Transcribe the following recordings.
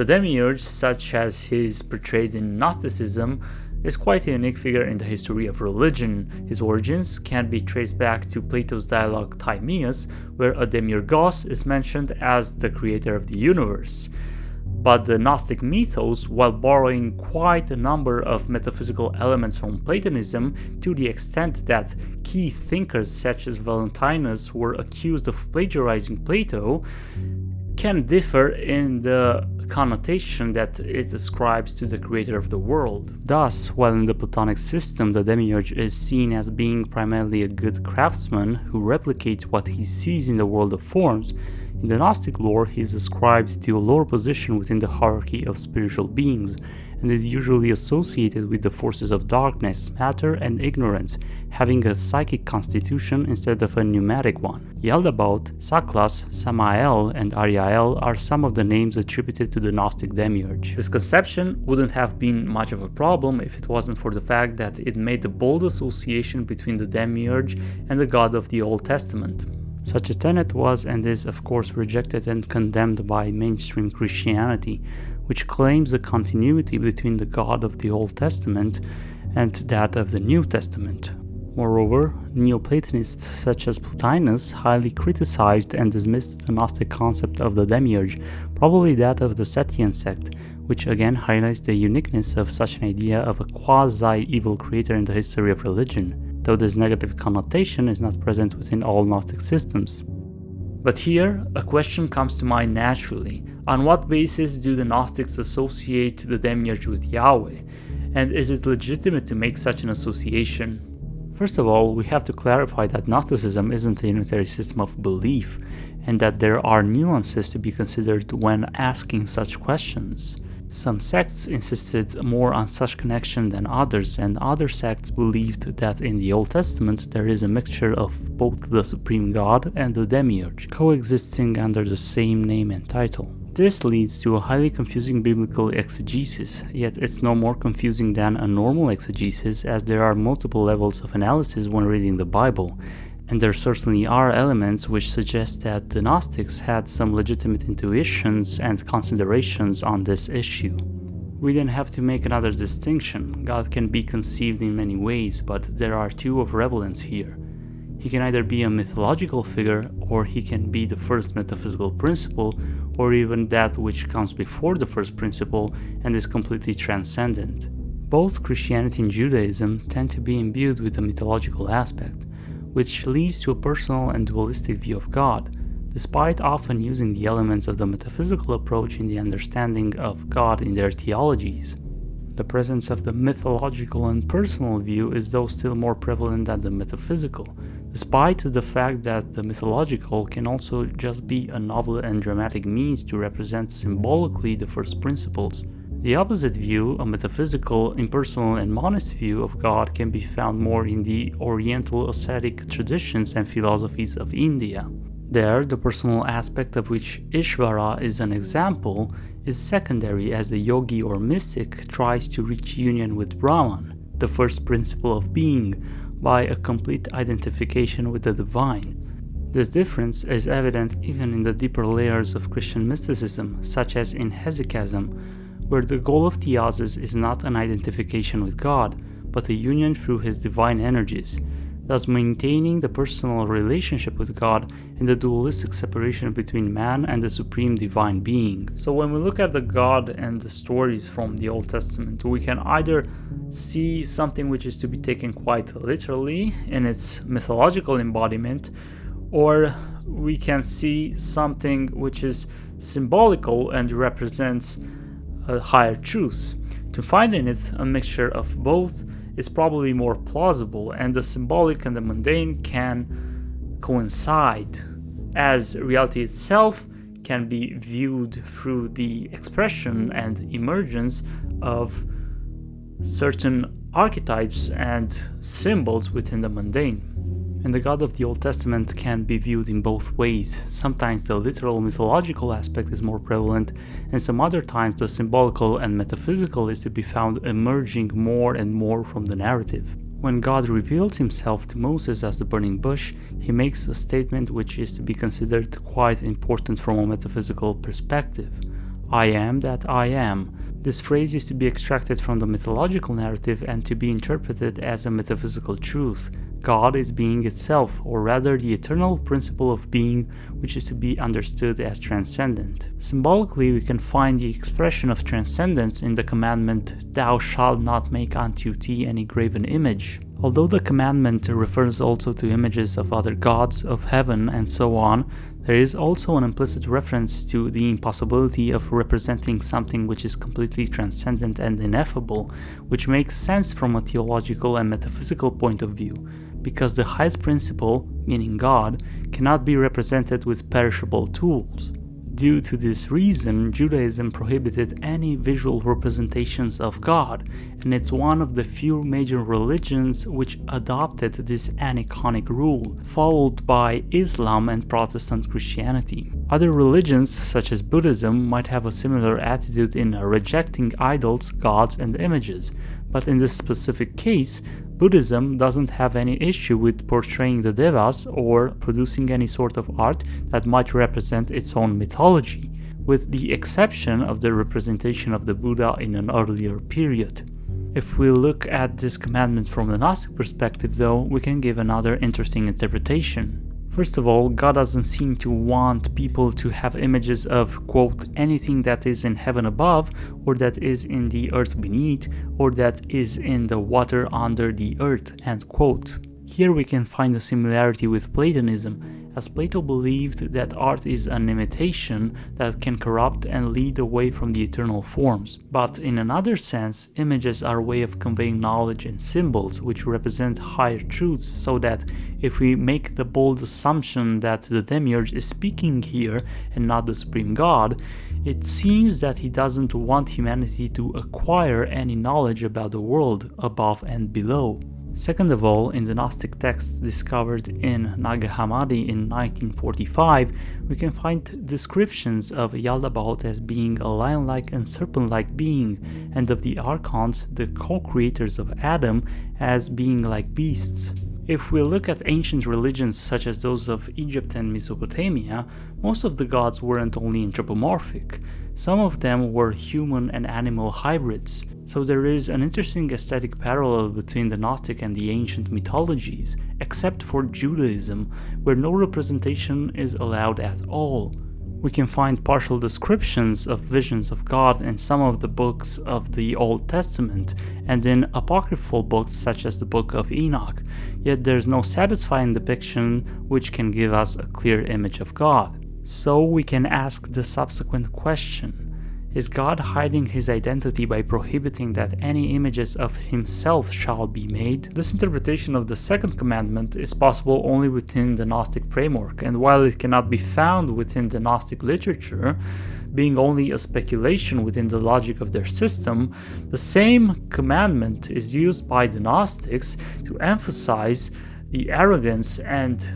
The demiurge, such as he is portrayed in Gnosticism, is quite a unique figure in the history of religion. His origins can be traced back to Plato's dialogue Timaeus, where a demiurgos is mentioned as the creator of the universe. But the Gnostic mythos, while borrowing quite a number of metaphysical elements from Platonism to the extent that key thinkers such as Valentinus were accused of plagiarizing Plato, can differ in the connotation that it ascribes to the creator of the world. Thus, while in the Platonic system the demiurge is seen as being primarily a good craftsman who replicates what he sees in the world of forms, in the Gnostic lore he is ascribed to a lower position within the hierarchy of spiritual beings, and is usually associated with the forces of darkness, matter, and ignorance, having a psychic constitution instead of a pneumatic one. Yaldabaoth, Saklas, Samael, and Ariel are some of the names attributed to the Gnostic demiurge. This conception wouldn't have been much of a problem if it wasn't for the fact that it made a bold association between the demiurge and the God of the Old Testament. Such a tenet was and is of course rejected and condemned by mainstream Christianity, which claims the continuity between the God of the Old Testament and that of the New Testament. Moreover, Neoplatonists such as Plotinus highly criticized and dismissed the Gnostic concept of the demiurge, probably that of the Setian sect, which again highlights the uniqueness of such an idea of a quasi-evil creator in the history of religion, though this negative connotation is not present within all Gnostic systems. But here, a question comes to mind naturally. On what basis do the Gnostics associate the demiurge with Yahweh? And is it legitimate to make such an association? First of all, we have to clarify that Gnosticism isn't a unitary system of belief, and that there are nuances to be considered when asking such questions. Some sects insisted more on such connection than others, and other sects believed that in the Old Testament there is a mixture of both the supreme God and the demiurge, coexisting under the same name and title. This leads to a highly confusing biblical exegesis, yet it's no more confusing than a normal exegesis, as there are multiple levels of analysis when reading the Bible, and there certainly are elements which suggest that the Gnostics had some legitimate intuitions and considerations on this issue. We then have to make another distinction. God can be conceived in many ways, but there are two of relevance here. He can either be a mythological figure, or he can be the first metaphysical principle, or even that which comes before the first principle and is completely transcendent. Both Christianity and Judaism tend to be imbued with a mythological aspect, which leads to a personal and dualistic view of God, despite often using the elements of the metaphysical approach in the understanding of God in their theologies. The presence of the mythological and personal view is though still more prevalent than the metaphysical, despite the fact that the mythological can also just be a novel and dramatic means to represent symbolically the first principles. The opposite view, a metaphysical, impersonal, and monist view of God, can be found more in the Oriental ascetic traditions and philosophies of India. There, the personal aspect of which Ishvara is an example is secondary, as the yogi or mystic tries to reach union with Brahman, the first principle of being, by a complete identification with the divine. This difference is evident even in the deeper layers of Christian mysticism, such as in hesychasm, where the goal of theosis is not an identification with God, but a union through his divine energies, thus maintaining the personal relationship with God and the dualistic separation between man and the supreme divine being. So when we look at the God and the stories from the Old Testament, we can either see something which is to be taken quite literally in its mythological embodiment, or we can see something which is symbolical and represents a higher truth. To find in it a mixture of both is probably more plausible, and the symbolic and the mundane can coincide, as reality itself can be viewed through the expression and emergence of certain archetypes and symbols within the mundane. And the God of the Old Testament can be viewed in both ways. Sometimes the literal mythological aspect is more prevalent, and some other times the symbolical and metaphysical is to be found emerging more and more from the narrative. When God reveals himself to Moses as the burning bush, he makes a statement which is to be considered quite important from a metaphysical perspective. "I am that I am." This phrase is to be extracted from the mythological narrative and to be interpreted as a metaphysical truth. God is being itself, or rather the eternal principle of being, which is to be understood as transcendent. Symbolically, we can find the expression of transcendence in the commandment, "Thou shalt not make unto thee any graven image." Although the commandment refers also to images of other gods, of heaven, and so on, there is also an implicit reference to the impossibility of representing something which is completely transcendent and ineffable, which makes sense from a theological and metaphysical point of view, because the highest principle, meaning God, cannot be represented with perishable tools. Due to this reason, Judaism prohibited any visual representations of God, and it's one of the few major religions which adopted this aniconic rule, followed by Islam and Protestant Christianity. Other religions, such as Buddhism, might have a similar attitude in rejecting idols, gods, and images, but in this specific case, Buddhism doesn't have any issue with portraying the devas or producing any sort of art that might represent its own mythology, with the exception of the representation of the Buddha in an earlier period. If we look at this commandment from the Gnostic perspective, though, we can give another interesting interpretation. First of all, God doesn't seem to want people to have images of, quote, anything that is in heaven above, or that is in the earth beneath, or that is in the water under the earth, end quote. Here we can find a similarity with Platonism, as Plato believed that art is an imitation that can corrupt and lead away from the eternal forms. But in another sense, images are a way of conveying knowledge and symbols which represent higher truths, so that if we make the bold assumption that the demiurge is speaking here and not the supreme God, it seems that he doesn't want humanity to acquire any knowledge about the world above and below. Second of all, in the Gnostic texts discovered in Nag Hammadi in 1945, we can find descriptions of Yaldabaoth as being a lion-like and serpent-like being, and of the Archons, the co-creators of Adam, as being like beasts. If we look at ancient religions such as those of Egypt and Mesopotamia, most of the gods weren't only anthropomorphic. Some of them were human and animal hybrids. So there is an interesting aesthetic parallel between the Gnostic and the ancient mythologies, except for Judaism, where no representation is allowed at all. We can find partial descriptions of visions of God in some of the books of the Old Testament, and in apocryphal books such as the Book of Enoch, yet there's no satisfying depiction which can give us a clear image of God. So we can ask the subsequent question: is God hiding his identity by prohibiting that any images of himself shall be made? This interpretation of the second commandment is possible only within the Gnostic framework, and while it cannot be found within the Gnostic literature, being only a speculation within the logic of their system, the same commandment is used by the Gnostics to emphasize the arrogance and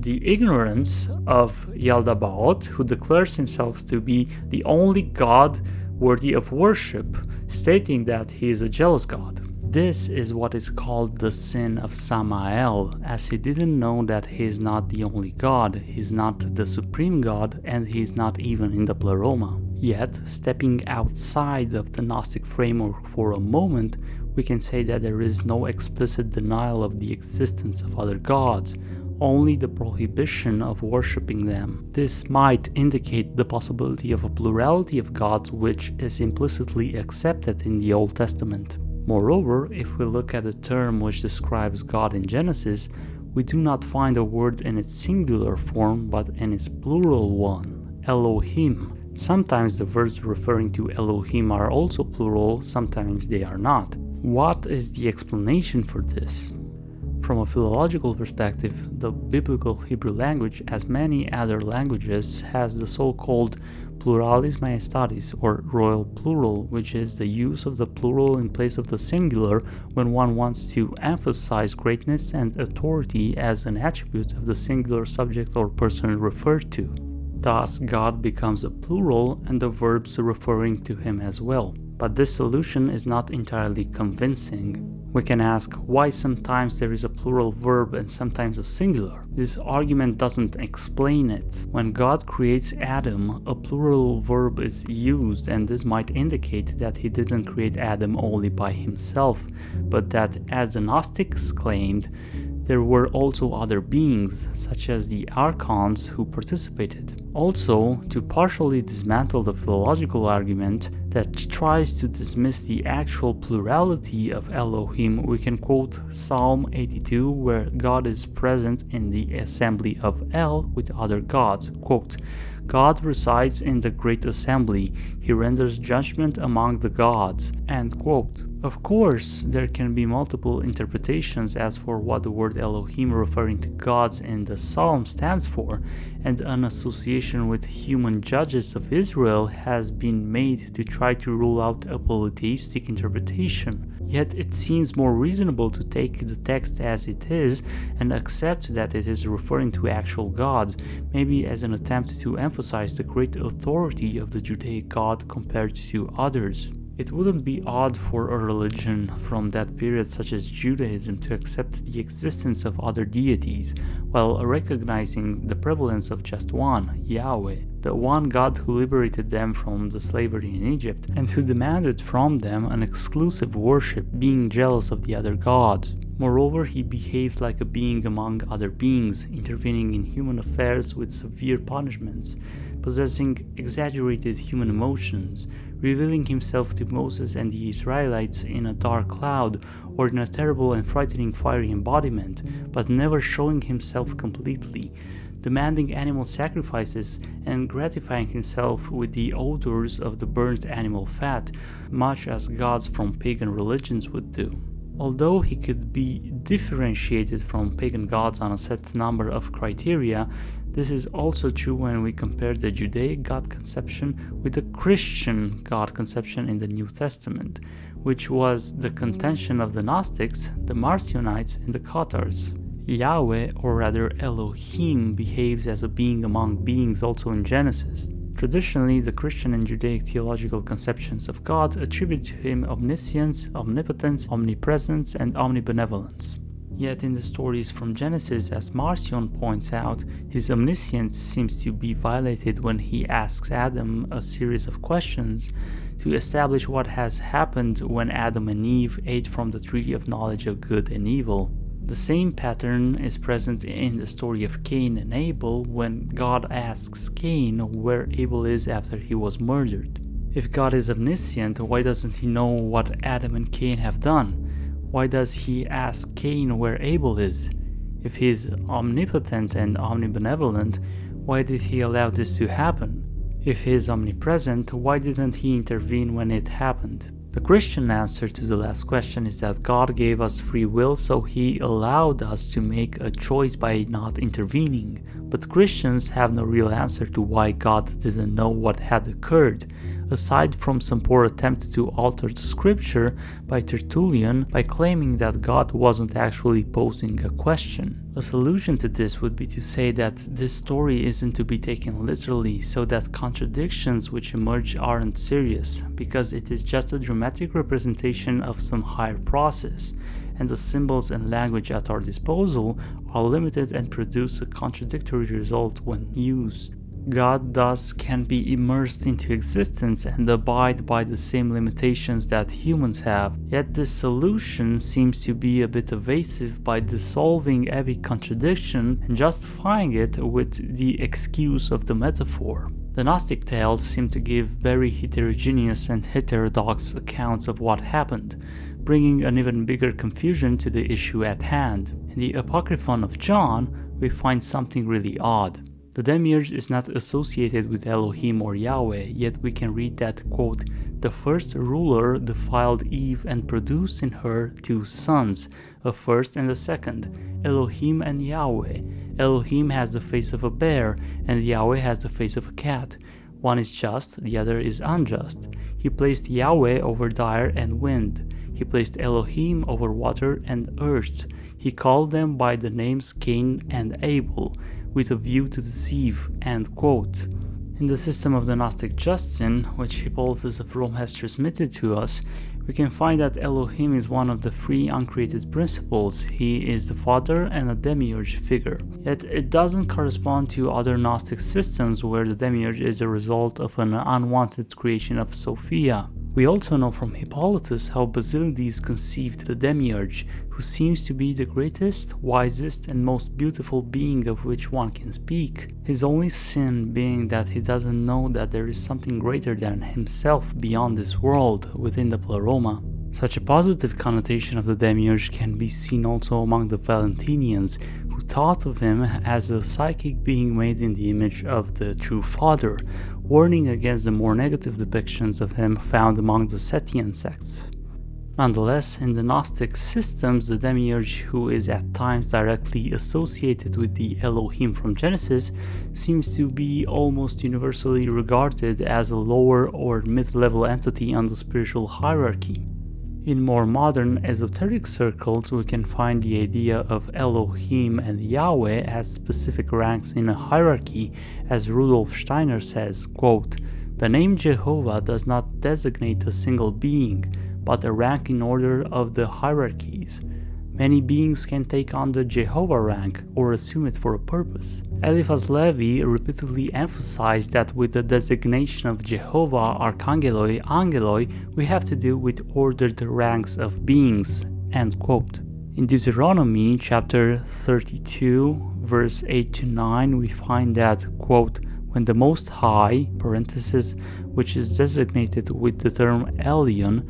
the ignorance of Yaldabaoth, who declares himself to be the only god worthy of worship, stating that he is a jealous god. This is what is called the sin of Samael, as he didn't know that he is not the only god, he is not the supreme god, and he is not even in the pleroma. Yet, stepping outside of the Gnostic framework for a moment, we can say that there is no explicit denial of the existence of other gods, only the prohibition of worshipping them. This might indicate the possibility of a plurality of gods which is implicitly accepted in the Old Testament. Moreover, if we look at the term which describes God in Genesis, we do not find a word in its singular form but in its plural one, Elohim. Sometimes the verbs referring to Elohim are also plural, sometimes they are not. What is the explanation for this? From a philological perspective, the biblical Hebrew language, as many other languages, has the so-called pluralis majestatis, or royal plural, which is the use of the plural in place of the singular when one wants to emphasize greatness and authority as an attribute of the singular subject or person referred to. Thus, God becomes a plural and the verbs referring to him as well. But this solution is not entirely convincing. We can ask why sometimes there is a plural verb and sometimes a singular. This argument doesn't explain it. When God creates Adam, a plural verb is used, and this might indicate that he didn't create Adam only by himself, but that, as the Gnostics claimed, there were also other beings, such as the archons, who participated. Also, to partially dismantle the philological argument that tries to dismiss the actual plurality of Elohim, we can quote Psalm 82, where God is present in the assembly of El with other gods. Quote, God resides in the great assembly. He renders judgment among the gods. End quote. Of course, there can be multiple interpretations as for what the word Elohim referring to gods in the psalm stands for, and an association with human judges of Israel has been made to try to rule out a polytheistic interpretation. Yet it seems more reasonable to take the text as it is and accept that it is referring to actual gods, maybe as an attempt to emphasize the great authority of the Judaic God compared to others. It wouldn't be odd for a religion from that period such as Judaism to accept the existence of other deities, while recognizing the prevalence of just one, Yahweh, the one God who liberated them from the slavery in Egypt, and who demanded from them an exclusive worship, being jealous of the other gods. Moreover, he behaves like a being among other beings, intervening in human affairs with severe punishments, possessing exaggerated human emotions, revealing himself to Moses and the Israelites in a dark cloud or in a terrible and frightening fiery embodiment, but never showing himself completely, demanding animal sacrifices and gratifying himself with the odors of the burnt animal fat, much as gods from pagan religions would do. Although he could be differentiated from pagan gods on a set number of criteria, this is also true when we compare the Judaic God conception with the Christian God conception in the New Testament, which was the contention of the Gnostics, the Marcionites, and the Cathars. Yahweh, or rather Elohim, behaves as a being among beings also in Genesis. Traditionally, the Christian and Judaic theological conceptions of God attribute to him omniscience, omnipotence, omnipresence, and omnibenevolence. Yet in the stories from Genesis, as Marcion points out, his omniscience seems to be violated when he asks Adam a series of questions to establish what has happened when Adam and Eve ate from the tree of knowledge of good and evil. The same pattern is present in the story of Cain and Abel when God asks Cain where Abel is after he was murdered. If God is omniscient, why doesn't he know what Adam and Cain have done? Why does he ask Cain where Abel is? If he is omnipotent and omnibenevolent, why did he allow this to happen? If he is omnipresent, why didn't he intervene when it happened? The Christian answer to the last question is that God gave us free will, so he allowed us to make a choice by not intervening. But Christians have no real answer to why God didn't know what had occurred, aside from some poor attempt to alter the scripture by Tertullian by claiming that God wasn't actually posing a question. A solution to this would be to say that this story isn't to be taken literally, so that contradictions which emerge aren't serious, because it is just a dramatic representation of some higher process, and the symbols and language at our disposal are limited and produce a contradictory result when used. God thus can be immersed into existence and abide by the same limitations that humans have. Yet this solution seems to be a bit evasive by dissolving every contradiction and justifying it with the excuse of the metaphor. The Gnostic tales seem to give very heterogeneous and heterodox accounts of what happened, bringing an even bigger confusion to the issue at hand. In the Apocryphon of John, we find something really odd. The demiurge is not associated with Elohim or Yahweh, yet we can read that, quote, the first ruler defiled Eve and produced in her 2 sons, a first and a second, Elohim and Yahweh. Elohim has the face of a bear, and Yahweh has the face of a cat. One is just, the other is unjust. He placed Yahweh over dire and wind. He placed Elohim over water and earth. He called them by the names Cain and Abel, with a view to deceive, end quote. In the system of the Gnostic Justin, which Hippolytus of Rome has transmitted to us, we can find that Elohim is one of the three uncreated principles. He is the Father and a demiurge figure. Yet it doesn't correspond to other Gnostic systems where the demiurge is a result of an unwanted creation of Sophia. We also know from Hippolytus how Basilides conceived the demiurge, who seems to be the greatest, wisest, and most beautiful being of which one can speak. His only sin being that he doesn't know that there is something greater than himself beyond this world, within the Pleroma. Such a positive connotation of the demiurge can be seen also among the Valentinians, who thought of him as a psychic being made in the image of the true Father, warning against the more negative depictions of him found among the Setian sects. Nonetheless, in the Gnostic systems, the demiurge, who is at times directly associated with the Elohim from Genesis, seems to be almost universally regarded as a lower or mid-level entity on the spiritual hierarchy. In more modern esoteric circles, we can find the idea of Elohim and Yahweh as specific ranks in a hierarchy, as Rudolf Steiner says, quote, "The name Jehovah does not designate a single being, but a rank in order of the hierarchies. Many beings can take on the Jehovah rank or assume it for a purpose." Eliphas Levi repeatedly emphasized that with the designation of Jehovah Archangeloi Angeloi, we have to do with ordered ranks of beings. End quote. In Deuteronomy chapter 32, verse 8-9, we find that, quote, "When the Most High, parenthesis, which is designated with the term Elyon,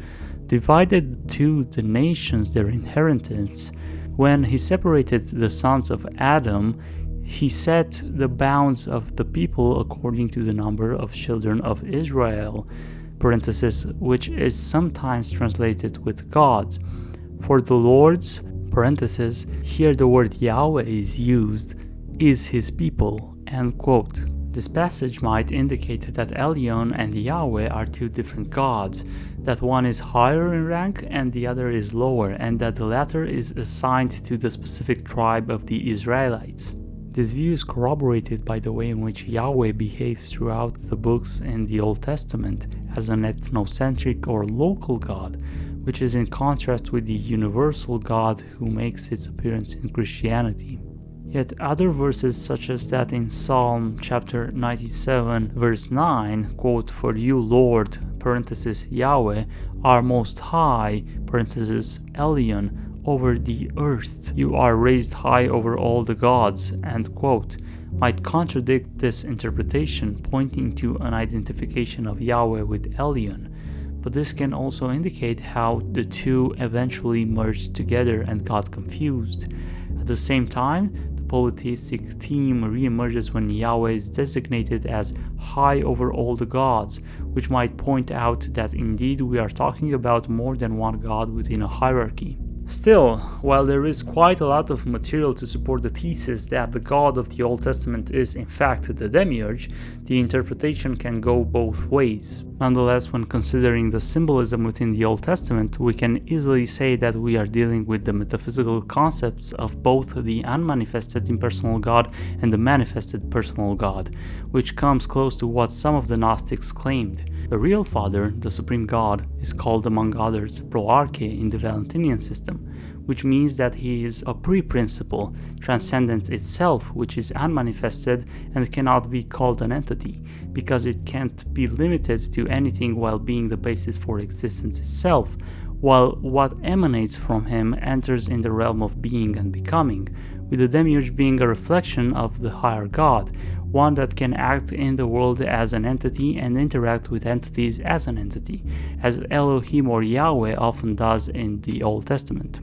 divided to the nations their inheritance, when he separated the sons of Adam, he set the bounds of the people according to the number of children of Israel," parenthesis, which is sometimes translated with gods. For the Lord's, parenthesis, here the word Yahweh is used, is his people, end quote. This passage might indicate that Elyon and Yahweh are two different gods, that one is higher in rank and the other is lower, and that the latter is assigned to the specific tribe of the Israelites. This view is corroborated by the way in which Yahweh behaves throughout the books in the Old Testament as an ethnocentric or local god, which is in contrast with the universal God who makes its appearance in Christianity. Yet other verses, such as that in Psalm chapter 97 verse 9, quote, "For you, Lord, parenthesis, Yahweh, are most high, parenthesis, Elyon, over the earth. You are raised high over all the gods," end quote, might contradict this interpretation, pointing to an identification of Yahweh with Elyon. But this can also indicate how the two eventually merged together and got confused. At the same time, polytheistic theme reemerges when Yahweh is designated as high over all the gods, which might point out that indeed we are talking about more than one god within a hierarchy. Still, while there is quite a lot of material to support the thesis that the God of the Old Testament is in fact the demiurge, the interpretation can go both ways. Nonetheless, when considering the symbolism within the Old Testament, we can easily say that we are dealing with the metaphysical concepts of both the unmanifested impersonal God and the manifested personal God, which comes close to what some of the Gnostics claimed. The real Father, the Supreme God, is called among others Proarche in the Valentinian system, which means that he is a pre-principle, transcendence itself, which is unmanifested and cannot be called an entity, because it can't be limited to anything while being the basis for existence itself, while what emanates from him enters in the realm of being and becoming, with the demiurge being a reflection of the higher God, one that can act in the world as an entity and interact with entities as an entity, as Elohim or Yahweh often does in the Old Testament.